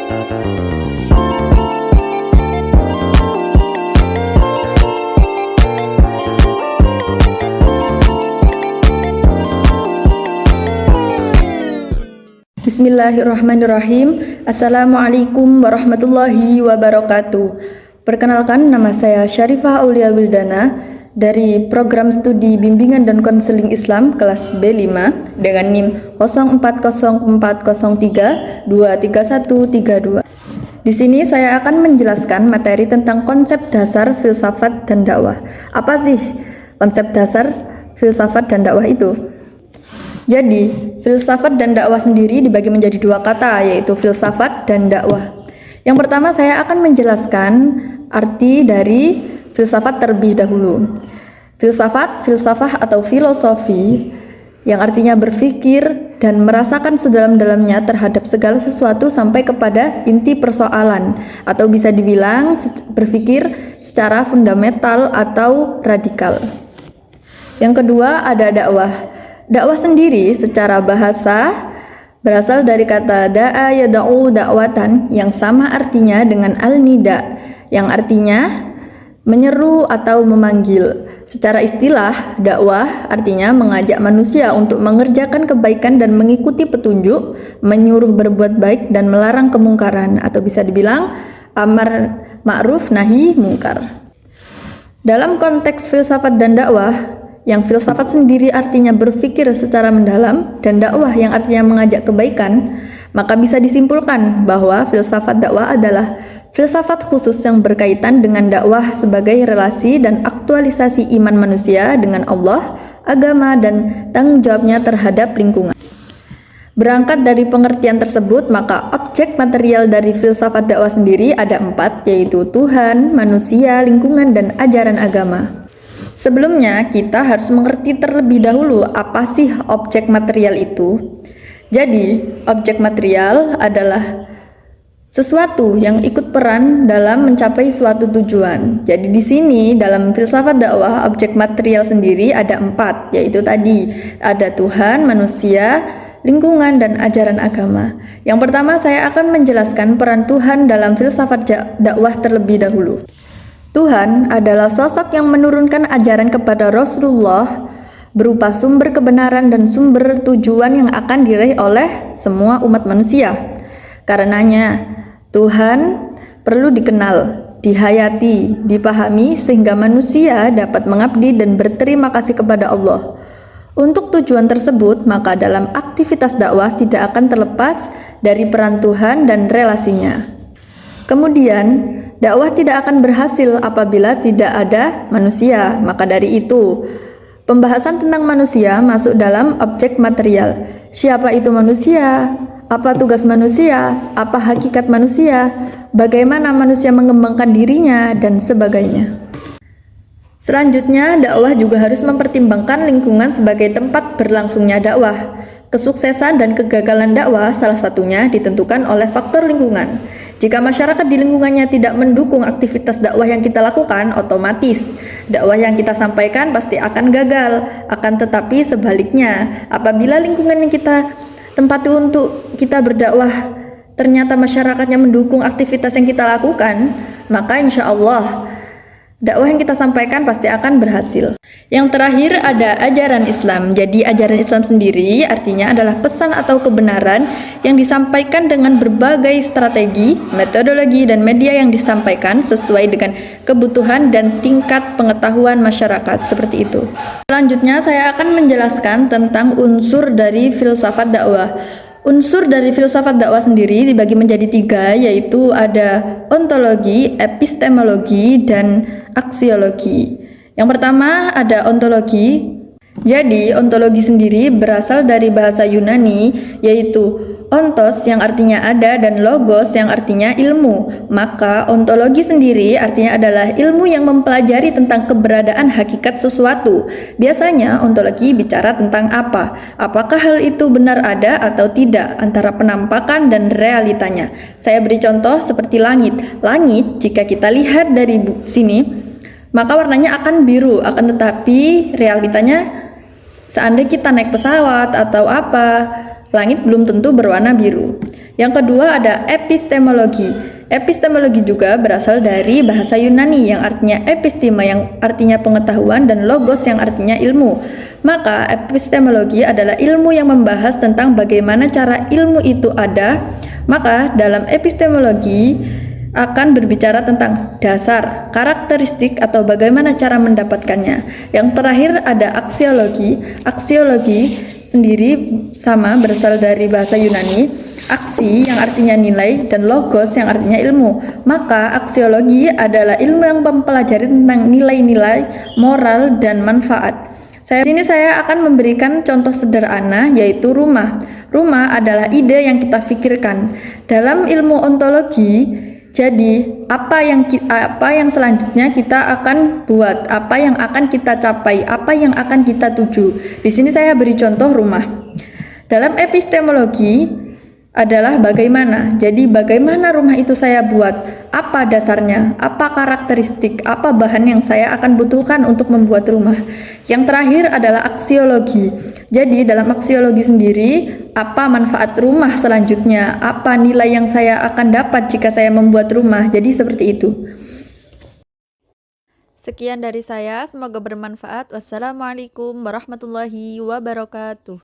Bismillahirrahmanirrahim. Assalamualaikum warahmatullahi wabarakatuh. Perkenalkan, nama saya Syarifah Aulia Wildana dari Program Studi Bimbingan dan Konseling Islam kelas B5 dengan NIM 040403233132. Di sini saya akan menjelaskan materi tentang konsep dasar filsafat dan dakwah. Apa sih konsep dasar filsafat dan dakwah itu? Jadi, filsafat dan dakwah sendiri dibagi menjadi dua kata, yaitu filsafat dan dakwah. Yang pertama, saya akan menjelaskan arti dari filsafat terlebih dahulu. Filsafah atau filosofi yang artinya berpikir dan merasakan sedalam-dalamnya terhadap segala sesuatu sampai kepada inti persoalan, atau bisa dibilang berpikir secara fundamental atau radikal. Yang kedua, ada dakwah. Dakwah sendiri secara bahasa berasal dari kata da'a yada'u da'watan yang sama artinya dengan al-nida yang artinya menyeru atau memanggil. Secara istilah, dakwah artinya mengajak manusia untuk mengerjakan kebaikan dan mengikuti petunjuk, menyuruh berbuat baik dan melarang kemungkaran, atau bisa dibilang amar ma'ruf nahi mungkar. Dalam konteks filsafat dan dakwah, yang filsafat sendiri artinya berpikir secara mendalam dan dakwah yang artinya mengajak kebaikan, maka bisa disimpulkan bahwa filsafat dakwah adalah filsafat khusus yang berkaitan dengan dakwah sebagai relasi dan aktualisasi iman manusia dengan Allah, agama, dan tanggung jawabnya terhadap lingkungan. Berangkat dari pengertian tersebut, maka objek material dari filsafat dakwah sendiri ada 4, yaitu Tuhan, manusia, lingkungan, dan ajaran agama. Sebelumnya, kita harus mengerti terlebih dahulu apa sih objek material itu. Jadi, objek material adalah sesuatu yang ikut peran dalam mencapai suatu tujuan. Jadi di sini dalam filsafat dakwah, objek material sendiri ada 4, yaitu tadi ada Tuhan, manusia, lingkungan, dan ajaran agama. Yang pertama, saya akan menjelaskan peran Tuhan dalam filsafat dakwah terlebih dahulu. Tuhan adalah sosok yang menurunkan ajaran kepada Rasulullah berupa sumber kebenaran dan sumber tujuan yang akan diraih oleh semua umat manusia. Karenanya, Tuhan perlu dikenal, dihayati, dipahami sehingga manusia dapat mengabdi dan berterima kasih kepada Allah. Untuk tujuan tersebut, maka dalam aktivitas dakwah tidak akan terlepas dari peran Tuhan dan relasinya. Kemudian, dakwah tidak akan berhasil apabila tidak ada manusia. Maka dari itu, pembahasan tentang manusia masuk dalam objek material. Siapa itu manusia? Apa tugas manusia? Apa hakikat manusia? Bagaimana manusia mengembangkan dirinya? Dan sebagainya. Selanjutnya, dakwah juga harus mempertimbangkan lingkungan sebagai tempat berlangsungnya dakwah. Kesuksesan dan kegagalan dakwah salah satunya ditentukan oleh faktor lingkungan. Jika masyarakat di lingkungannya tidak mendukung aktivitas dakwah yang kita lakukan, otomatis dakwah yang kita sampaikan pasti akan gagal. Akan tetapi sebaliknya, apabila lingkungan yang kita tempati untuk kita berdakwah ternyata masyarakatnya mendukung aktivitas yang kita lakukan, maka insya Allah dakwah yang kita sampaikan pasti akan berhasil. Yang terakhir ada ajaran Islam. Jadi ajaran Islam sendiri artinya adalah pesan atau kebenaran yang disampaikan dengan berbagai strategi, metodologi, dan media yang disampaikan sesuai dengan kebutuhan dan tingkat pengetahuan masyarakat, seperti itu. Selanjutnya saya akan menjelaskan tentang unsur dari filsafat dakwah. Unsur dari filsafat dakwah sendiri dibagi menjadi 3, yaitu ada ontologi, epistemologi, dan aksiologi. Yang pertama ada ontologi. Jadi ontologi sendiri berasal dari bahasa Yunani, yaitu ontos yang artinya ada dan logos yang artinya ilmu. Maka ontologi sendiri artinya adalah ilmu yang mempelajari tentang keberadaan hakikat sesuatu. Biasanya ontologi bicara tentang apa? Apakah hal itu benar ada atau tidak, antara penampakan dan realitanya. Saya beri contoh seperti langit. Langit jika kita lihat dari sini maka warnanya akan biru, akan tetapi realitanya seandainya kita naik pesawat atau apa, langit belum tentu berwarna biru. Yang kedua ada epistemologi. Epistemologi juga berasal dari bahasa Yunani yang artinya epistema yang artinya pengetahuan dan logos yang artinya ilmu. Maka epistemologi adalah ilmu yang membahas tentang bagaimana cara ilmu itu ada. Maka dalam epistemologi akan berbicara tentang dasar, karakteristik atau bagaimana cara mendapatkannya. Yang terakhir ada aksiologi. Aksiologi sendiri sama berasal dari bahasa Yunani. Aksi yang artinya nilai dan logos yang artinya ilmu. Maka aksiologi adalah ilmu yang mempelajari tentang nilai-nilai moral dan manfaat. Di sini saya akan memberikan contoh sederhana yaitu rumah. Rumah adalah ide yang kita pikirkan. Dalam ilmu ontologi, jadi apa yang selanjutnya kita akan buat, apa yang akan kita capai, apa yang akan kita tuju. Di sini saya beri contoh rumah. Dalam epistemologi adalah bagaimana. Jadi bagaimana rumah itu saya buat, apa dasarnya, apa karakteristik, apa bahan yang saya akan butuhkan untuk membuat rumah. Yang terakhir adalah aksiologi. Jadi dalam aksiologi sendiri, apa manfaat rumah selanjutnya, apa nilai yang saya akan dapat jika saya membuat rumah. Jadi seperti itu. Sekian dari saya, semoga bermanfaat. Wassalamualaikum warahmatullahi wabarakatuh.